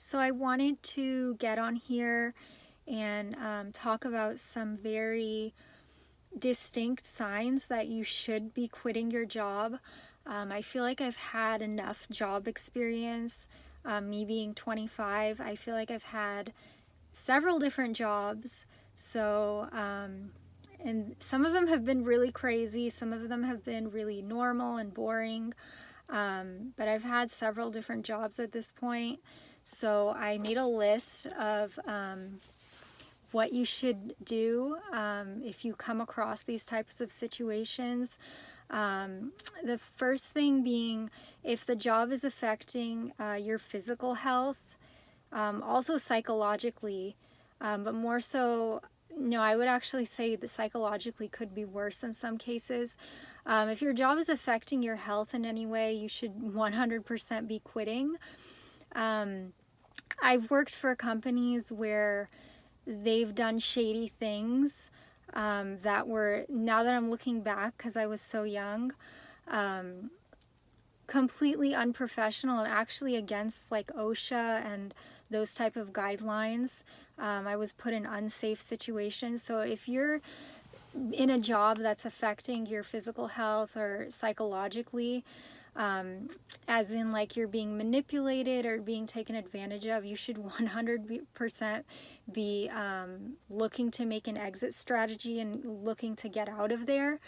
So I wanted to get on here and talk about some very distinct signs that you should be quitting your job. I feel like I've had enough job experience. Me being 25, I feel like I've had several different jobs. And some of them have been really crazy, some of them have been really normal and boring. But I've had several different jobs at this point. So I made a list of what you should do if you come across these types of situations. The first thing being if the job is affecting your physical health, also psychologically, but more so, no, I would actually say that psychologically could be worse in some cases. If your job is affecting your health in any way, you should 100% be quitting. I've worked for companies where they've done shady things that were, now that I'm looking back because I was so young, completely unprofessional and actually against like OSHA and those type of guidelines. I was put in unsafe situations. So if you're in a job that's affecting your physical health or psychologically, as in like you're being manipulated or being taken advantage of, you should 100% be looking to make an exit strategy and looking to get out of there.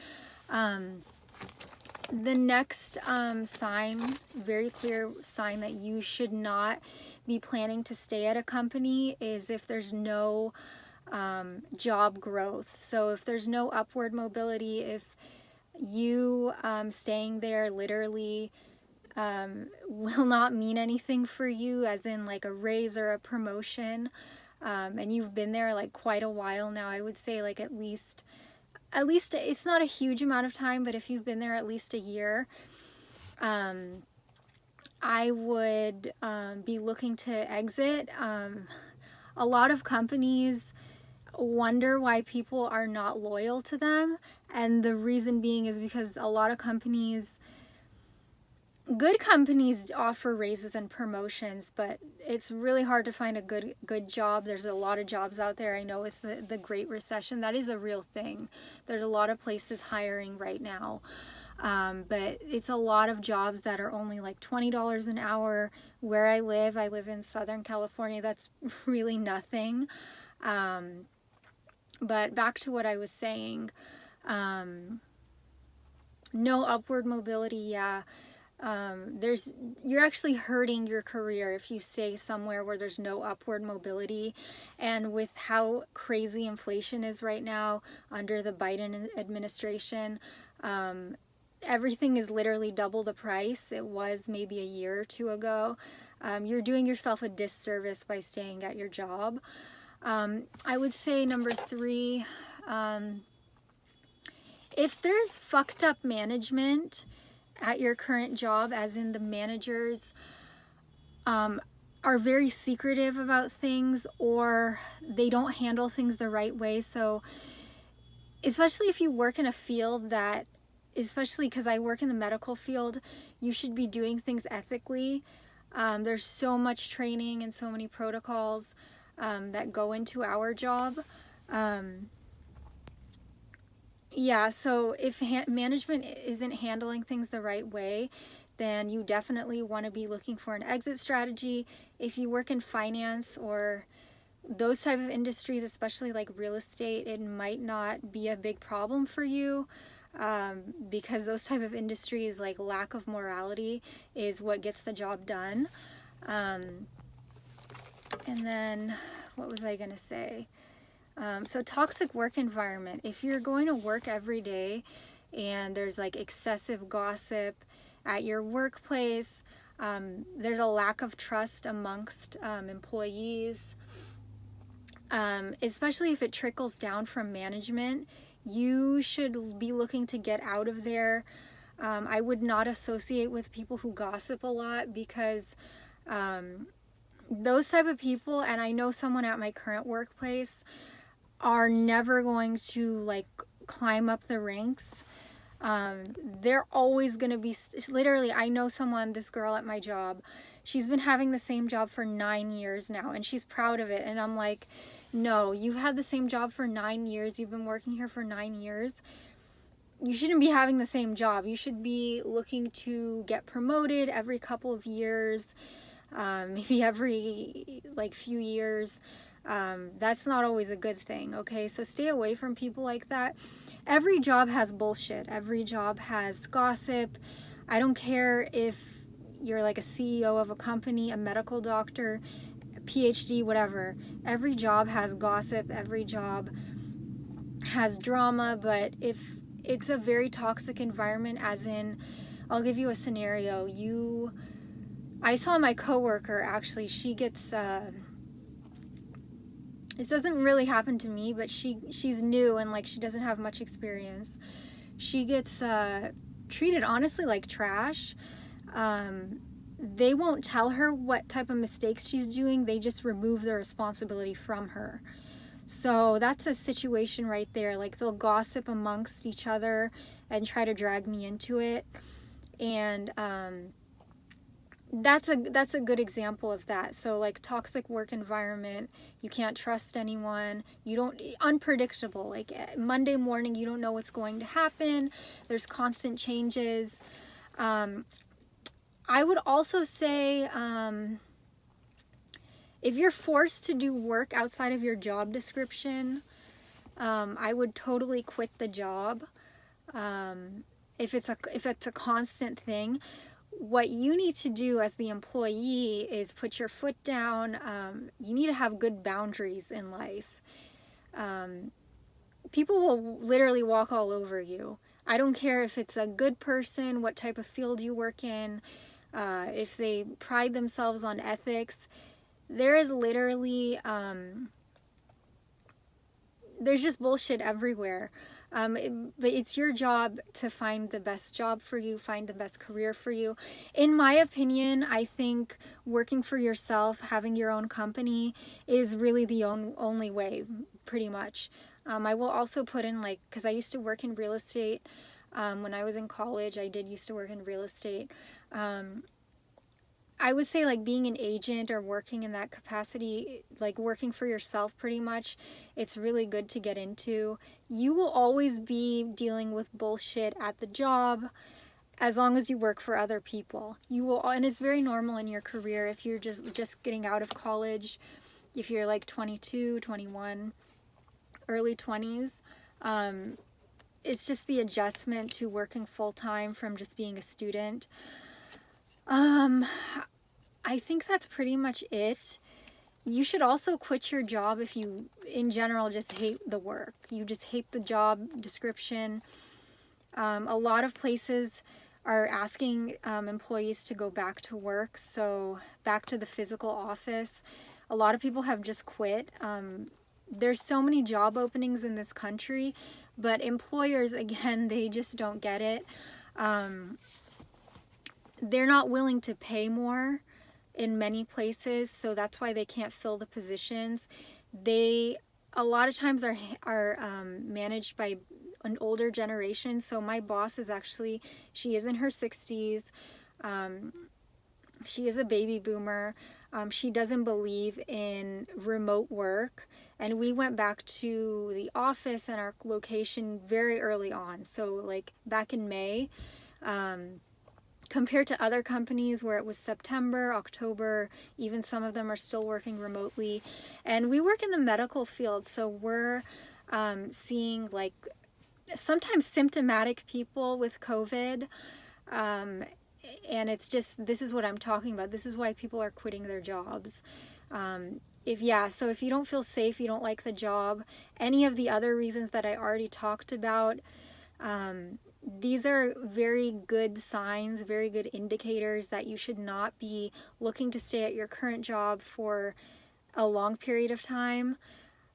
The next sign, very clear sign that you should not be planning to stay at a company, is if there's no job growth. So if there's no upward mobility, if you staying there literally will not mean anything for you, as in like a raise or a promotion, and you've been there like quite a while now, I would say like at least it's not a huge amount of time, but if you've been there at least a year, I would be looking to exit. A lot of companies wonder why people are not loyal to them, and the reason being is because a lot of companies, good companies, offer raises and promotions, but it's really hard to find a good job. There's a lot of jobs out there. I know with the Great Recession, that is a real thing. There's a lot of places hiring right now, but it's a lot of jobs that are only like $20 an hour. Where I live in Southern California, that's really nothing. But back to what I was saying, no upward mobility, yeah. You're actually hurting your career if you stay somewhere where there's no upward mobility. And with how crazy inflation is right now under the Biden administration, everything is literally double the price it was maybe a year or two ago. You're doing yourself a disservice by staying at your job. I would say number 3, if there's fucked up management at your current job, as in the managers are very secretive about things, or they don't handle things the right way. So especially if you work in a field that, especially because I work in the medical field, you should be doing things ethically. There's so much training and so many protocols that go into our job. Yeah, so if management isn't handling things the right way, then you definitely want to be looking for an exit strategy. If you work in finance or those type of industries, especially like real estate, it might not be a big problem for you, because those type of industries, like lack of morality is what gets the job done. And then what was I going to say? So toxic work environment. If you're going to work every day and there's like excessive gossip at your workplace, there's a lack of trust amongst employees, especially if it trickles down from management, you should be looking to get out of there. I would not associate with people who gossip a lot, because those type of people, and I know someone at my current workplace, are never going to like climb up the ranks. They're always going to be, literally, I know someone, this girl at my job, she's been having the same job for 9 years now, and she's proud of it. And I'm like, no, you've had the same job for 9 years. You've been working here for 9 years. You shouldn't be having the same job. You should be looking to get promoted every couple of years, maybe every like few years. That's not always a good thing, okay? So stay away from people like that. Every job has bullshit. Every job has gossip. I don't care if you're like a CEO of a company, a medical doctor, a PhD, whatever. Every job has gossip. Every job has drama. But if it's a very toxic environment, as in, I'll give you a scenario. I saw my coworker, actually, she gets, this doesn't really happen to me, but she's new and like she doesn't have much experience. She gets treated honestly like trash. They won't tell her what type of mistakes she's doing. They just remove the responsibility from her. So that's a situation right there. Like, they'll gossip amongst each other and try to drag me into it. And that's a good example of that. So like, toxic work environment, you can't trust anyone, unpredictable. Like, Monday morning, you don't know what's going to happen. There's constant changes. I would also say, if you're forced to do work outside of your job description, I would totally quit the job. If it's a constant thing, what you need to do as the employee is put your foot down. You need to have good boundaries in life. People will literally walk all over you. I don't care if it's a good person, what type of field you work in, if they pride themselves on ethics. There is literally, there's just bullshit everywhere. But it's your job to find the best job for you, find the best career for you. In my opinion, I think working for yourself, having your own company is really the only way, pretty much. I will also put in, like, because I used to work in real estate. When I was in college, I did used to work in real estate. I would say, like, being an agent or working in that capacity, like working for yourself pretty much, it's really good to get into. You will always be dealing with bullshit at the job as long as you work for other people. You will, and it's very normal in your career if you're just getting out of college, if you're like 22, 21, early 20s. It's just the adjustment to working full-time from just being a student. I think that's pretty much it. You should also quit your job if you, in general, just hate the work. You just hate the job description. A lot of places are asking employees to go back to work, so back to the physical office. A lot of people have just quit. There's so many job openings in this country, but employers, again, they just don't get it. They're not willing to pay more in many places, so that's why they can't fill the positions. They a lot of times are managed by an older generation. So my boss is actually, she is in her 60s. She is a baby boomer. She doesn't believe in remote work, and we went back to the office and our location very early on, so like back in May. Compared to other companies where it was September, October, even some of them are still working remotely. And we work in the medical field, so we're seeing like sometimes symptomatic people with COVID. And it's just, this is what I'm talking about. This is why people are quitting their jobs. So if you don't feel safe, you don't like the job, any of the other reasons that I already talked about, these are very good signs, very good indicators that you should not be looking to stay at your current job for a long period of time.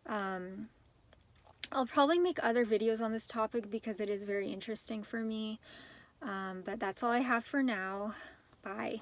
I'll probably make other videos on this topic because it is very interesting for me. But that's all I have for now. Bye.